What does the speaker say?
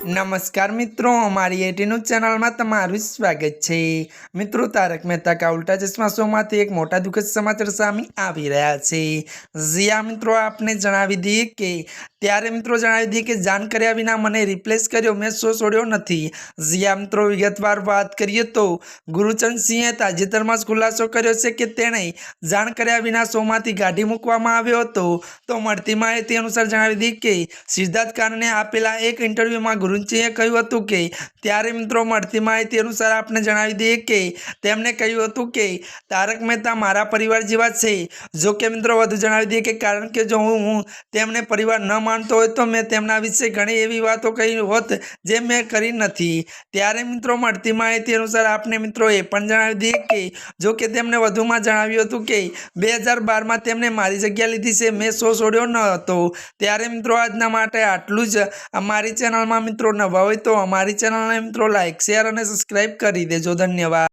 नमस्कार मित्रों, हमारी एटी न्यूज चैनल में तमारू स्वागत है। मित्रों, तारक मेहता का उल्टा चश्मा शो में एक मोटा दुखद समाचार सामे आवी रह्या छे। जी हाँ मित्रों, आपने जणावी दीए के त्यारे मित्रों जणावी दीए के जाण कर्या विना मने रिप्लेस कर्यो, मैं शो छोड्यो नथी। जी हाँ मित्रों, विगतवार बात करिए तो गुरुचरण सिंहे ताजेतरमां ज खुलासो कर्यो छे के तेणे जाण कर्या विना शो मांथी काढी मूकवामां आव्यो हतो। तो मळती माहिती अनुसार जणावी दीए के सिद्धार्थ कानने आपेला एक इंटरव्यू में गुरुचरणसिंहे કહ્યું હતું કે ત્યારે મિત્રો મળતી માહિતી અનુસાર આપણે જણાવી દઈએ કે તેમણે કહ્યું હતું કે તારક મહેતા મારા પરિવાર જેવા છે। જો કે મિત્રો વધુ જણાવી દઈએ કે કારણ કે જો હું તેમને પરિવાર ન માનતો હોય તો મેં તેમના વિશે ઘણી એવી વાતો કહી હોત જે મેં કરી નથી। ત્યારે મિત્રો મળતી માહિતી અનુસાર આપણે મિત્રો એ પણ જણાવી દઈએ કે જો કે તેમણે વધુમાં જણાવ્યું હતું કે 2012માં તેમણે મારી જગ્યા લીધી છે, મેં શો છોડ્યો ન હતો। ત્યારે મિત્રો આજના માટે આટલું જ। અમારી ચેનલમાં મિત્રો नवा हो तो अमारी चैनल ने मित्रों लाइक शेयर और सब्सक्राइब कर दीजिए। धन्यवाद।